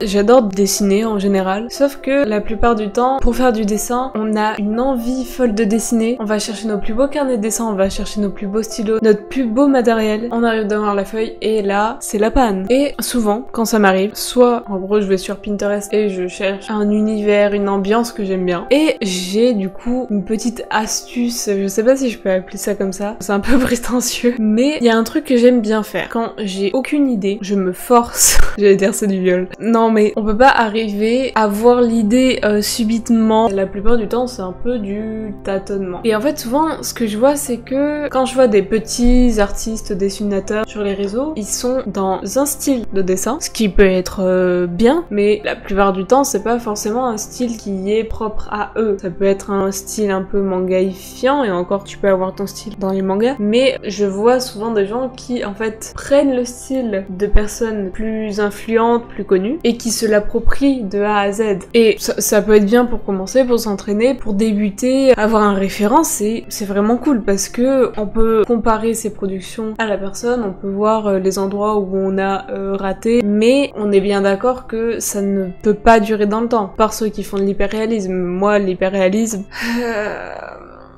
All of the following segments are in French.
J'adore dessiner en général, sauf que la plupart du temps, pour faire du dessin, on a une envie folle de dessiner. On va chercher nos plus beaux carnets de dessin, on va chercher nos plus beaux stylos, notre plus beau matériel. On arrive devant la feuille et là, c'est la panne. Et souvent, quand ça m'arrive, soit en gros je vais sur Pinterest et je cherche un univers, une ambiance que j'aime bien. Et j'ai du coup une petite astuce, je sais pas si je peux appeler ça comme ça, c'est un peu prétentieux, mais il y a un truc que j'aime bien faire. Quand j'ai aucune idée, je me force, j'allais dire c'est du viol. Non mais on peut pas arriver à voir l'idée subitement. La plupart du temps c'est un peu du tâtonnement. Et en fait souvent ce que je vois c'est que quand je vois des petits artistes dessinateurs sur les réseaux, ils sont dans un style de dessin, ce qui peut être bien, mais la plupart du temps c'est pas forcément un style qui est propre à eux. Ça peut être un style un peu mangaïfiant, et encore tu peux avoir ton style dans les mangas, mais je vois souvent des gens qui en fait prennent le style de personnes plus influentes, plus connues, et qui se l'approprient de A à Z. Et ça peut être bien pour commencer, pour s'entraîner, pour débuter, avoir un référent, c'est vraiment cool parce que on peut comparer ses productions à la personne, on peut voir les endroits où on a raté, mais on est bien d'accord que ça ne peut pas durer dans le temps. Par ceux qui font de l'hyperréalisme, moi l'hyperréalisme...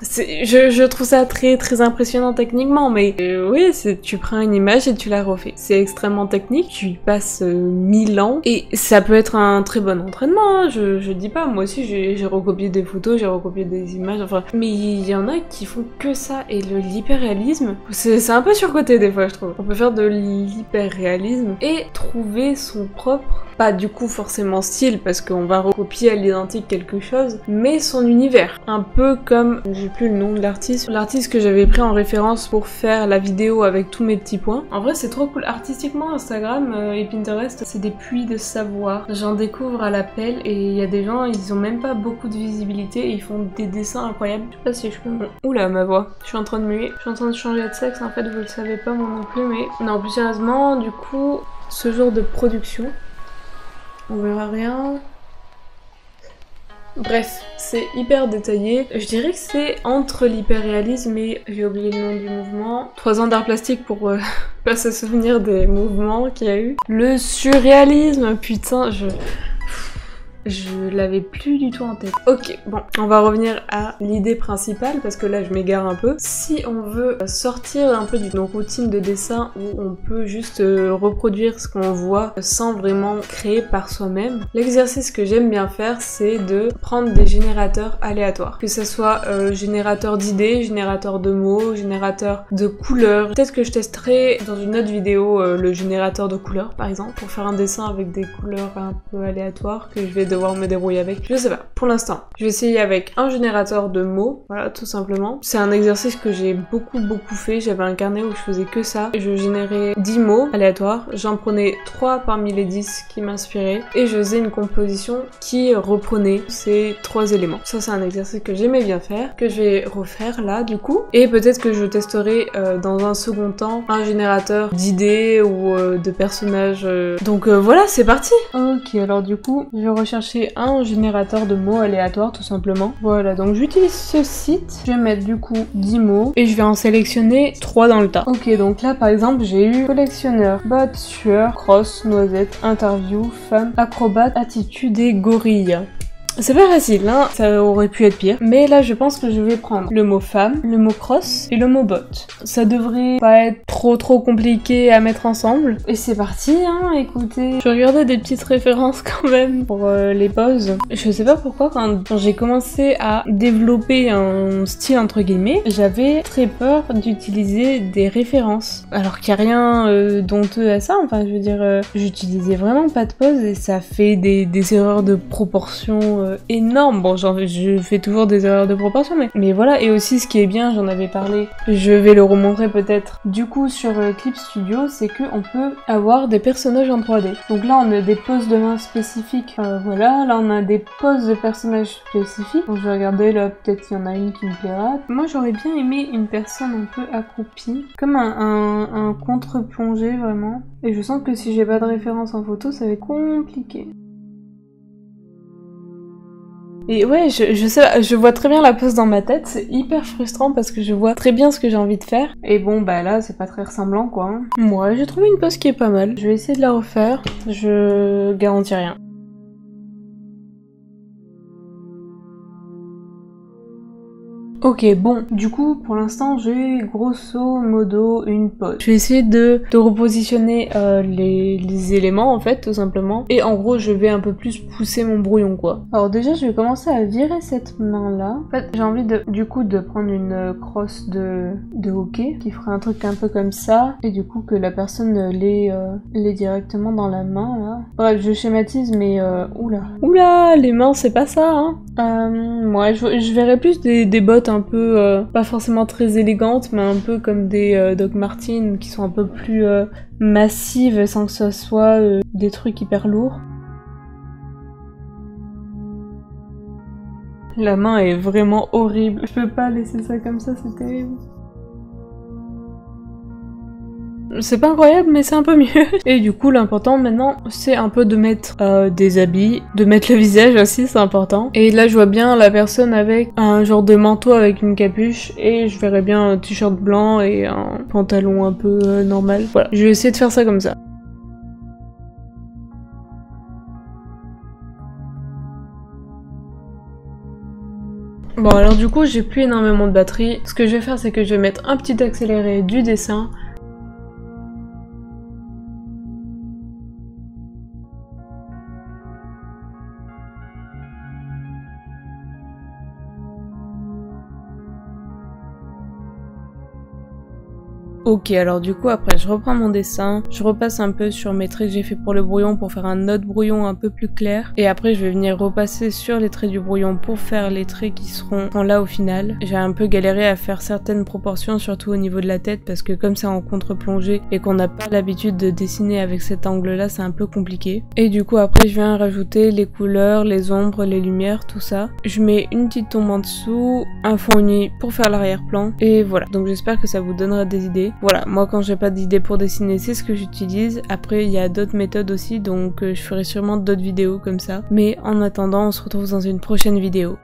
Je trouve ça très impressionnant techniquement, mais oui, tu prends une image et tu la refais. C'est extrêmement technique, tu y passes 1000 ans, et ça peut être un très bon entraînement, hein, je dis pas, moi aussi j'ai recopié des photos, j'ai recopié des images, enfin, mais il y en a qui font que ça, et l'hyperréalisme, c'est un peu surcoté des fois je trouve. On peut faire de l'hyperréalisme et trouver son propre, pas du coup forcément style, parce qu'on va recopier à l'identique quelque chose, mais son univers. Un peu comme, j'ai plus le nom de l'artiste que j'avais pris en référence pour faire la vidéo avec tous mes petits points. En vrai c'est trop cool, artistiquement Instagram et Pinterest c'est des puits de savoir. J'en découvre à l'appel et il y a des gens, ils ont même pas beaucoup de visibilité et ils font des dessins incroyables. Je sais pas si je peux... Oula ma voix, je suis en train de muer, je suis en train de changer de sexe en fait, vous le savez pas moi non plus, mais... Non plus sérieusement, du coup, ce genre de production... On verra rien. Bref, c'est hyper détaillé. Je dirais que c'est entre l'hyperréalisme et... J'ai oublié le nom du mouvement. 3 ans d'art plastique pour pas se souvenir des mouvements qu'il y a eu. Le surréalisme, putain, je l'avais plus du tout en tête. Ok, bon, on va revenir à l'idée principale parce que là je m'égare un peu. Si on veut sortir un peu d'une routine de dessin où on peut juste reproduire ce qu'on voit sans vraiment créer par soi-même, l'exercice que j'aime bien faire c'est de prendre des générateurs aléatoires. Que ce soit générateur d'idées, générateur de mots, générateur de couleurs. Peut-être que je testerai dans une autre vidéo le générateur de couleurs par exemple pour faire un dessin avec des couleurs un peu aléatoires que je vais devoir me débrouiller avec. Je sais pas, pour l'instant. Je vais essayer avec un générateur de mots, voilà, tout simplement. C'est un exercice que j'ai beaucoup fait. J'avais un carnet où je faisais que ça. Je générais 10 mots aléatoires. J'en prenais 3 parmi les 10 qui m'inspiraient. Et je faisais une composition qui reprenait ces 3 éléments. Ça, c'est un exercice que j'aimais bien faire, que je vais refaire là, du coup. Et peut-être que je testerai dans un second temps un générateur d'idées ou de personnages. Donc voilà, c'est parti! Ok, alors du coup, je recherche un générateur de mots aléatoires tout simplement. Voilà, donc j'utilise ce site. Je vais mettre du coup 10 mots et je vais en sélectionner 3 dans le tas. Ok, donc là par exemple j'ai eu collectionneur, bot, sueur, cross, noisette, interview, femme, acrobate, attitude et gorille. C'est pas facile, hein, ça aurait pu être pire. Mais là, je pense que je vais prendre le mot femme, le mot cross et le mot bot. Ça devrait pas être trop compliqué à mettre ensemble. Et c'est parti, hein, écoutez. Je regardais des petites références quand même pour les poses. Je sais pas pourquoi, quand j'ai commencé à développer un style entre guillemets, j'avais très peur d'utiliser des références. Alors qu'il y a rien d'honteux à ça, enfin je veux dire, j'utilisais vraiment pas de pose et ça fait des erreurs de proportion énorme. Bon, je fais toujours des erreurs de proportion, mais voilà. Et aussi, ce qui est bien, j'en avais parlé, je vais le remontrer peut-être. Du coup, sur Clip Studio, c'est qu'on peut avoir des personnages en 3D. Donc là, on a des poses de main spécifiques. Voilà, là, on a des poses de personnages spécifiques. Donc je vais regarder, là, peut-être qu'il y en a une qui me plaira. Moi, j'aurais bien aimé une personne un peu accroupie, comme un contre-plongé, vraiment. Et je sens que si j'ai pas de référence en photo, ça va être compliqué. Et ouais, je sais, je vois très bien la pose dans ma tête, c'est hyper frustrant parce que je vois très bien ce que j'ai envie de faire. Et bon, bah là, c'est pas très ressemblant, quoi. Hein. Moi, j'ai trouvé une pose qui est pas mal. Je vais essayer de la refaire, je garantis rien. Ok, bon, du coup, pour l'instant, j'ai grosso modo une pose. Je vais essayer de repositionner les éléments, en fait, tout simplement. Et en gros, je vais un peu plus pousser mon brouillon, quoi. Alors déjà, je vais commencer à virer cette main-là. En fait, j'ai envie du coup de prendre une crosse de hockey, qui ferait un truc un peu comme ça. Et du coup, que la personne l'ait directement dans la main, là. Bref, je schématise, mais Oula, les mains, c'est pas ça, hein. Ouais, je verrais plus des bottes un peu, pas forcément très élégantes, mais un peu comme des Doc Martens qui sont un peu plus massives sans que ce soit des trucs hyper lourds. La main est vraiment horrible. Je peux pas laisser ça comme ça, c'est terrible. C'est pas incroyable, mais c'est un peu mieux. Et du coup, l'important maintenant, c'est un peu de mettre des habits, de mettre le visage aussi, c'est important. Et là, je vois bien la personne avec un genre de manteau avec une capuche, et je verrais bien un t-shirt blanc et un pantalon un peu normal. Voilà, je vais essayer de faire ça comme ça. Bon, alors du coup, j'ai plus énormément de batterie. Ce que je vais faire, c'est que je vais mettre un petit accéléré du dessin. Ok, alors du coup après je reprends mon dessin, je repasse un peu sur mes traits que j'ai fait pour le brouillon pour faire un autre brouillon un peu plus clair, et après je vais venir repasser sur les traits du brouillon pour faire les traits qui seront là au final. J'ai un peu galéré à faire certaines proportions, surtout au niveau de la tête, parce que comme c'est en contre-plongée et qu'on n'a pas l'habitude de dessiner avec cet angle là, c'est un peu compliqué. Et du coup après je viens rajouter les couleurs, les ombres, les lumières, tout ça. Je mets une petite tombe en dessous, un fond uni pour faire l'arrière-plan, et voilà. Donc j'espère que ça vous donnera des idées. Voilà, moi quand j'ai pas d'idée pour dessiner, c'est ce que j'utilise. Après, il y a d'autres méthodes aussi, donc je ferai sûrement d'autres vidéos comme ça. Mais en attendant, on se retrouve dans une prochaine vidéo.